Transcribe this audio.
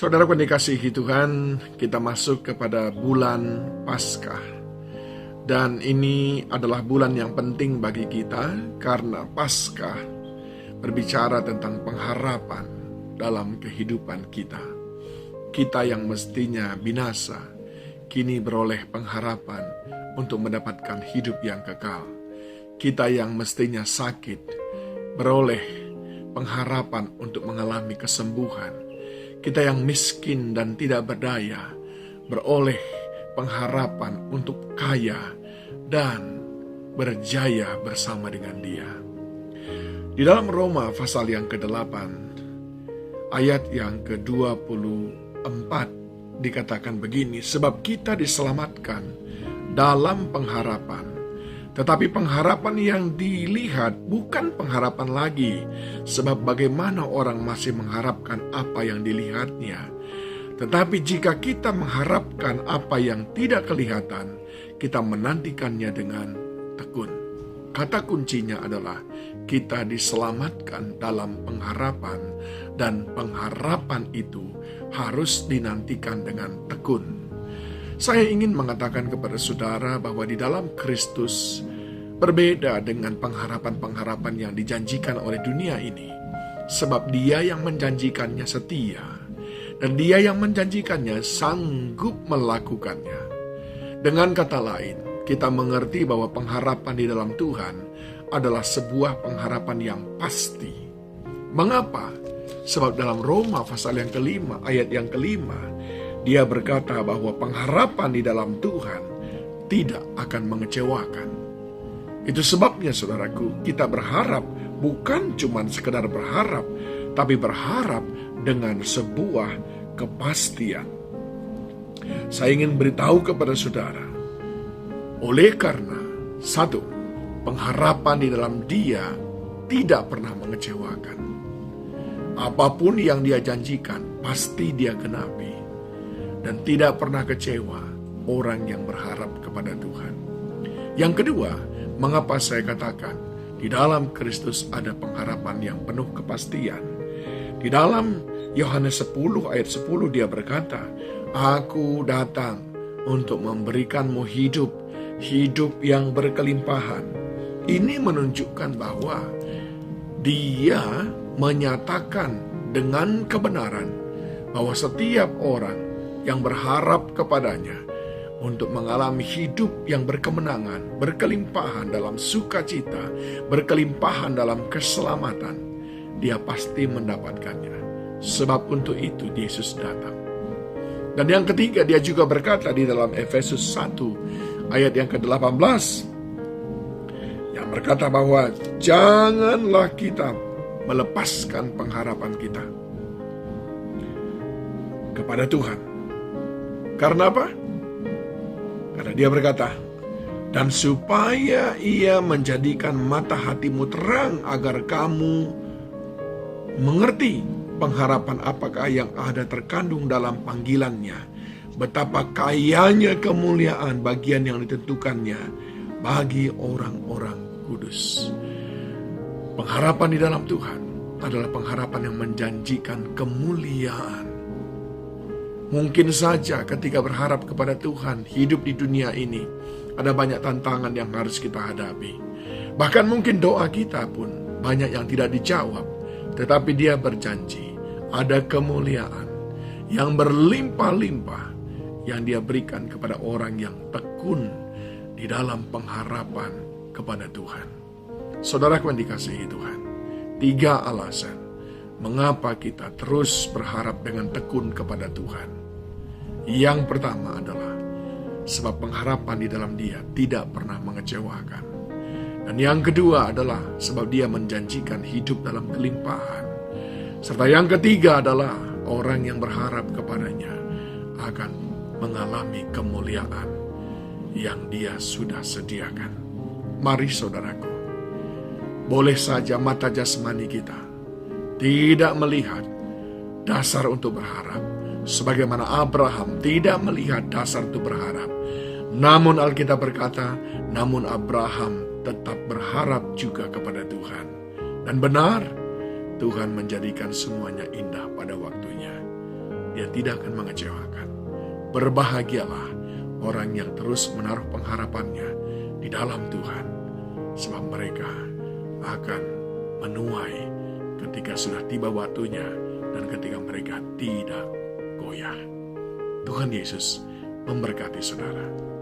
Saudaraku yang dikasihi Tuhan, kita masuk kepada bulan Paskah. Dan ini adalah bulan yang penting bagi kita karena Paskah berbicara tentang pengharapan dalam kehidupan kita. Kita yang mestinya binasa, kini beroleh pengharapan untuk mendapatkan hidup yang kekal. Kita yang mestinya sakit, beroleh pengharapan untuk mengalami kesembuhan. Kita yang miskin dan tidak berdaya, beroleh pengharapan untuk kaya dan berjaya bersama dengan Dia. Di dalam Roma pasal yang ke-8, ayat yang ke-24 dikatakan begini, sebab kita diselamatkan dalam pengharapan. Tetapi pengharapan yang dilihat bukan pengharapan lagi, sebab bagaimana orang masih mengharapkan apa yang dilihatnya. Tetapi jika kita mengharapkan apa yang tidak kelihatan, kita menantikannya dengan tekun. Kata kuncinya adalah kita diselamatkan dalam pengharapan, dan pengharapan itu harus dinantikan dengan tekun. Saya ingin mengatakan kepada saudara bahwa di dalam Kristus berbeda dengan pengharapan-pengharapan yang dijanjikan oleh dunia ini. Sebab Dia yang menjanjikannya setia, dan Dia yang menjanjikannya sanggup melakukannya. Dengan kata lain, kita mengerti bahwa pengharapan di dalam Tuhan adalah sebuah pengharapan yang pasti. Mengapa? Sebab dalam Roma pasal yang ke-5, ayat yang ke-5, Dia berkata bahwa pengharapan di dalam Tuhan tidak akan mengecewakan. Itu sebabnya saudaraku, kita berharap bukan cuma sekedar berharap, tapi berharap dengan sebuah kepastian. Saya ingin beritahu kepada saudara, oleh karena satu, pengharapan di dalam Dia tidak pernah mengecewakan. Apapun yang Dia janjikan, pasti Dia genapi. Dan tidak pernah kecewa orang yang berharap kepada Tuhan. Yang kedua, mengapa saya katakan di dalam Kristus ada pengharapan yang penuh kepastian. Di dalam Yohanes 10 ayat 10 Dia berkata, Aku datang untuk memberikanmu hidup yang berkelimpahan. Ini menunjukkan bahwa Dia menyatakan dengan kebenaran bahwa setiap orang yang berharap kepadanya untuk mengalami hidup yang berkemenangan, berkelimpahan dalam sukacita, berkelimpahan dalam keselamatan, dia pasti mendapatkannya. Sebab untuk itu Yesus datang. Dan yang ketiga, Dia juga berkata di dalam Efesus 1 ayat yang ke-18, yang berkata bahwa janganlah kita melepaskan pengharapan kita kepada Tuhan. Karena apa? Karena Dia berkata, dan supaya Ia menjadikan mata hatimu terang agar kamu mengerti pengharapan apakah yang ada terkandung dalam panggilannya, betapa kayanya kemuliaan bagian yang ditentukannya bagi orang-orang kudus. Pengharapan di dalam Tuhan adalah pengharapan yang menjanjikan kemuliaan. Mungkin saja ketika berharap kepada Tuhan, hidup di dunia ini, ada banyak tantangan yang harus kita hadapi. Bahkan mungkin doa kita pun banyak yang tidak dijawab. Tetapi Dia berjanji, ada kemuliaan yang berlimpah-limpah yang Dia berikan kepada orang yang tekun di dalam pengharapan kepada Tuhan. Saudaraku yang dikasihi Tuhan, 3 alasan mengapa kita terus berharap dengan tekun kepada Tuhan. Yang pertama adalah sebab pengharapan di dalam Dia tidak pernah mengecewakan. Dan yang kedua adalah sebab Dia menjanjikan hidup dalam kelimpahan. Serta yang ketiga adalah orang yang berharap kepadanya akan mengalami kemuliaan yang Dia sudah sediakan. Mari saudaraku, boleh saja mata jasmani kita tidak melihat dasar untuk berharap, sebagaimana Abraham tidak melihat dasar untuk berharap. Namun Alkitab berkata, namun Abraham tetap berharap juga kepada Tuhan. Dan benar, Tuhan menjadikan semuanya indah pada waktunya. Dia tidak akan mengecewakan. Berbahagialah orang yang terus menaruh pengharapannya di dalam Tuhan, sebab mereka akan menuai ketika sudah tiba waktunya dan ketika mereka tidak goyah. Tuhan Yesus memberkati saudara.